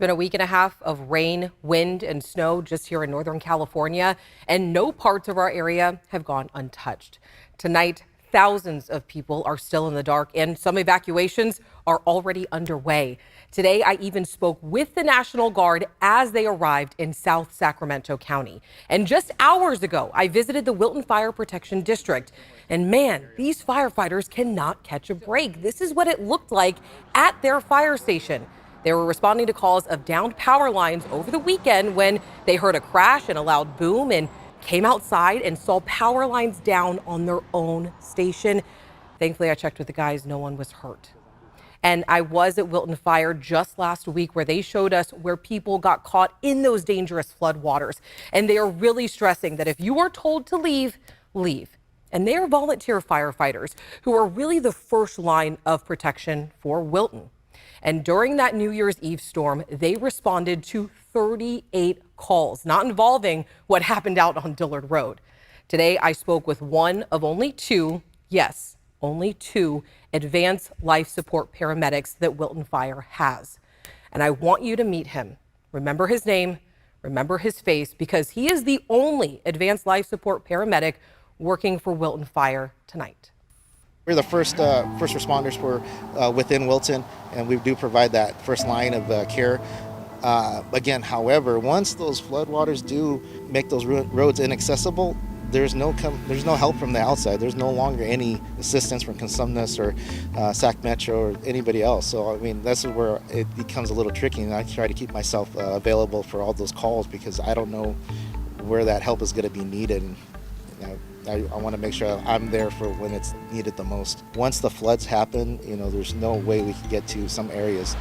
Been a week and a half of rain, wind, and snow just here in Northern California, and no parts of our area have gone untouched. Tonight, thousands of people are still in the dark, and some evacuations are already underway. Today, I even spoke with the National Guard as they arrived in South Sacramento County. And just hours ago, I visited the Wilton Fire Protection District. And man, these firefighters cannot catch a break. This is what it looked like at their fire station. They were responding to calls of downed power lines over the weekend when they heard a crash and a loud boom and came outside and saw power lines down on their own station. Thankfully, I checked with the guys. No one was hurt. And I was at Wilton Fire just last week where they showed us where people got caught in those dangerous floodwaters. And they are really stressing that if you are told to leave, leave. And they are volunteer firefighters who are really the first line of protection for Wilton. And during that New Year's Eve storm, they responded to 38 calls, not involving what happened out on Dillard Road. Today, I spoke with one of only two, yes, only two advanced life support paramedics that Wilton Fire has. And I want you to meet him. Remember his name, remember his face, because he is the only advanced life support paramedic working for Wilton Fire tonight. We're the first responders for within Wilton, and we do provide that first line of care. Again, however, once those floodwaters do make those roads inaccessible, there's no help from the outside. There's no longer any assistance from Consumnes or Sac Metro or anybody else. So I mean, that's where it becomes a little tricky, and I try to keep myself available for all those calls because I don't know where that help is going to be needed. And, I want to make sure I'm there for when it's needed the most. Once the floods happen, there's no way we can get to some areas.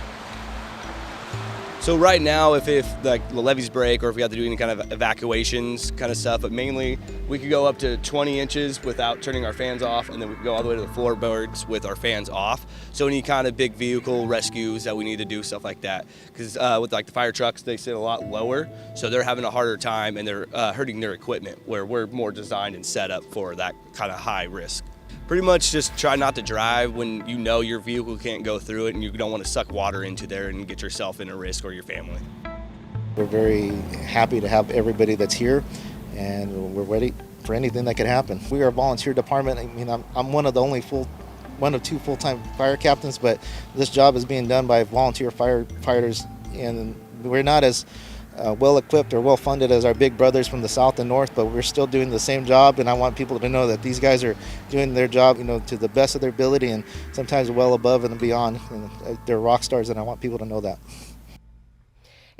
So right now, if like the levees break or if we have to do any kind of evacuations kind of stuff, but mainly we could go up to 20 inches without turning our fans off, and then we could go all the way to the floorboards with our fans off. So any kind of big vehicle rescues that we need to do, stuff like that. Because with like the fire trucks, they sit a lot lower, so they're having a harder time and they're hurting their equipment, where we're more designed and set up for that kind of high risk. Pretty much just try not to drive when you know your vehicle can't go through it and you don't want to suck water into there and get yourself in a risk or your family. We're very happy to have everybody that's here, and we're ready for anything that could happen. We are a volunteer department. I mean, I'm one of two full-time fire captains, but this job is being done by volunteer firefighters, and we're not as well-equipped or well-funded as our big brothers from the south and north, but we're still doing the same job, and I want people to know that these guys are doing their job, to the best of their ability, and sometimes well above and beyond. And they're rock stars, and I want people to know that.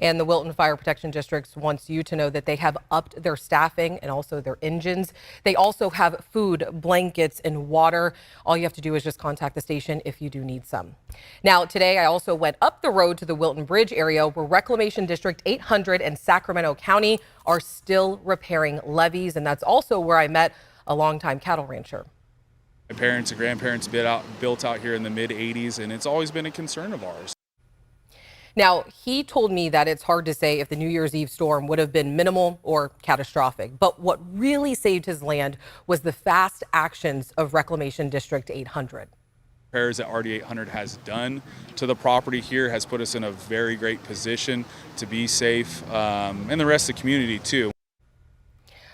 And the Wilton Fire Protection District wants you to know that they have upped their staffing and also their engines. They also have food, blankets, and water. All you have to do is just contact the station if you do need some. Now, today I also went up the road to the Wilton Bridge area where Reclamation District 800 and Sacramento County are still repairing levees. And that's also where I met a longtime cattle rancher. My parents and grandparents built out here in the mid-'80s, and it's always been a concern of ours. Now, he told me that it's hard to say if the New Year's Eve storm would have been minimal or catastrophic. But what really saved his land was the fast actions of Reclamation District 800. Repairs that RD 800 has done to the property here has put us in a very great position to be safe, and the rest of the community too.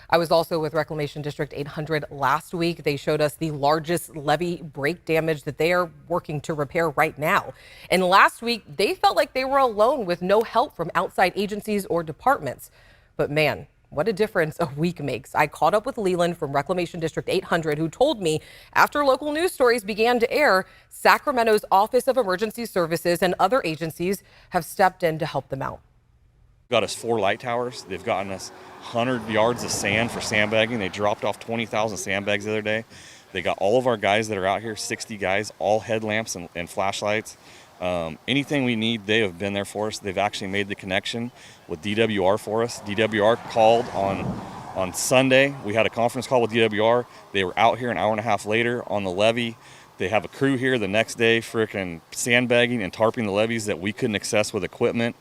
I was also with Reclamation District 800 last week. They showed us the largest levee break damage that they are working to repair right now. And last week, they felt like they were alone with no help from outside agencies or departments. But man, what a difference a week makes. I caught up with Leland from Reclamation District 800, who told me after local news stories began to air, Sacramento's Office of Emergency Services and other agencies have stepped in to help them out. Got us 4 light towers. They've gotten us 100 yards of sand for sandbagging. They dropped off 20,000 sandbags the other day. They got all of our guys that are out here, 60 guys, all headlamps and flashlights. Anything we need, they have been there for us. They've actually made the connection with DWR for us. DWR called on Sunday. We had a conference call with DWR. They were out here an hour and a half later on the levee. They have a crew here the next day frickin' sandbagging and tarping the levees that we couldn't access with equipment.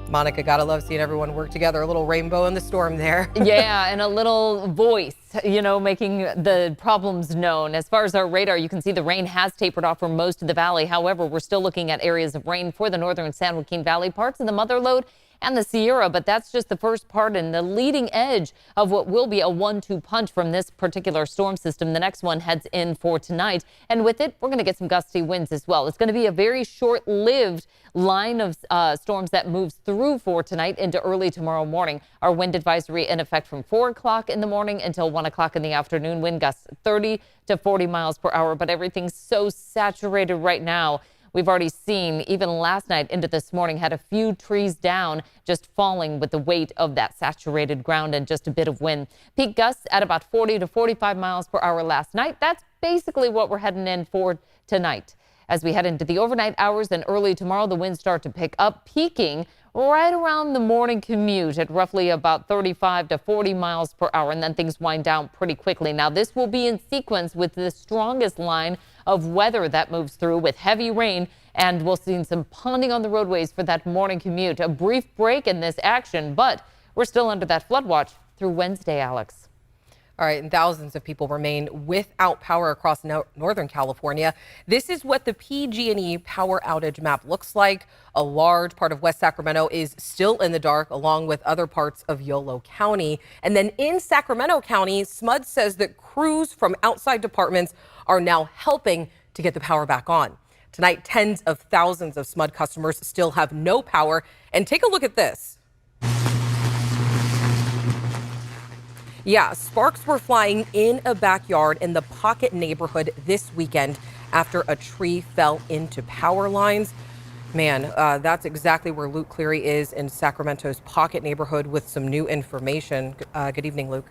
Monica, gotta love seeing everyone work together. A little rainbow in the storm there. Yeah, and a little voice, making the problems known. As far as our radar, you can see the rain has tapered off for most of the valley. However, we're still looking at areas of rain for the northern San Joaquin Valley, parts of the Mother Lode and the Sierra, but that's just the first part and the leading edge of what will be a 1-2 punch from this particular storm system. The next one heads in for tonight, and with it, we're going to get some gusty winds as well. It's going to be a very short-lived line of storms that moves through for tonight into early tomorrow morning. Our wind advisory in effect from 4 o'clock in the morning until 1 o'clock in the afternoon. Wind gusts 30 to 40 miles per hour, but everything's so saturated right now. We've already seen, even last night into this morning, had a few trees down, just falling with the weight of that saturated ground and just a bit of wind. Peak gusts at about 40 to 45 miles per hour last night. That's basically what we're heading in for tonight. As we head into the overnight hours and early tomorrow, the winds start to pick up, peaking right around the morning commute at roughly about 35 to 40 miles per hour, and then things wind down pretty quickly. Now, this will be in sequence with the strongest line of weather that moves through with heavy rain, and we'll see some ponding on the roadways for that morning commute. A brief break in this action, but we're still under that flood watch through Wednesday, Alex. All right, and thousands of people remain without power across Northern California. This is what the PG&E power outage map looks like. A large part of West Sacramento is still in the dark, along with other parts of Yolo County. And then in Sacramento County, SMUD says that crews from outside departments are now helping to get the power back on. Tonight, tens of thousands of SMUD customers still have no power. And take a look at this. Yeah, sparks were flying in a backyard in the Pocket neighborhood this weekend after a tree fell into power lines. Man, that's exactly where Luke Cleary is in Sacramento's Pocket neighborhood with some new information. Good evening, Luke.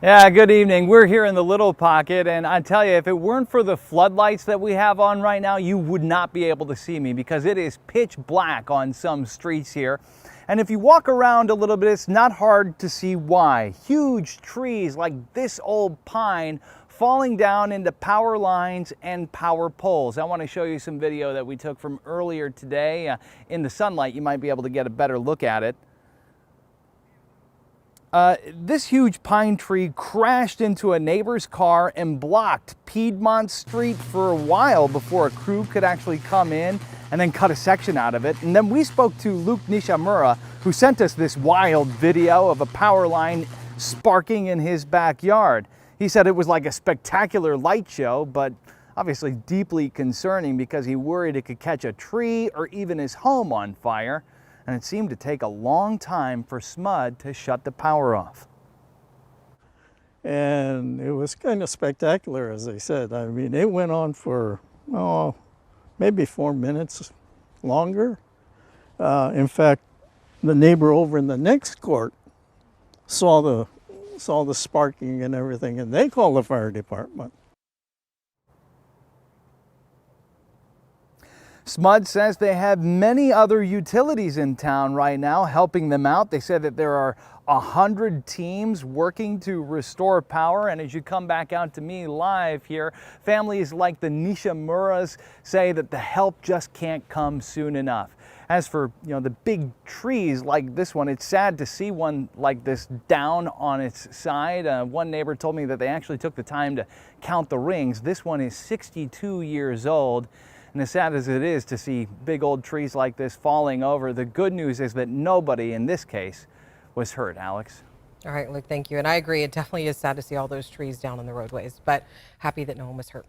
Yeah, good evening. We're here in the Little Pocket, and I tell you, if it weren't for the floodlights that we have on right now, you would not be able to see me because it is pitch black on some streets here. And if you walk around a little bit, it's not hard to see why. Huge trees like this old pine falling down into power lines and power poles. I want to show you some video that we took from earlier today. In the sunlight, you might be able to get a better look at it. This huge pine tree crashed into a neighbor's car and blocked Piedmont Street for a while before a crew could actually come in and then cut a section out of it. And then we spoke to Luke Nishamura, who sent us this wild video of a power line sparking in his backyard. He said it was like a spectacular light show, but obviously deeply concerning because he worried it could catch a tree or even his home on fire. And it seemed to take a long time for SMUD to shut the power off. And it was kind of spectacular, as I said. I mean, it went on for, maybe 4 minutes longer. In fact, the neighbor over in the next court saw the sparking and everything, and they called the fire department. SMUD says they have many other utilities in town right now helping them out. They said that there are 100 teams working to restore power. And as you come back out to me live here, families like the Nishimuras say that the help just can't come soon enough. As for the big trees like this one, it's sad to see one like this down on its side. One neighbor told me that they actually took the time to count the rings. This one is 62 years old. And as sad as it is to see big old trees like this falling over, the good news is that nobody in this case was hurt, Alex. All right, Luke, thank you. And I agree, it definitely is sad to see all those trees down on the roadways, but happy that no one was hurt.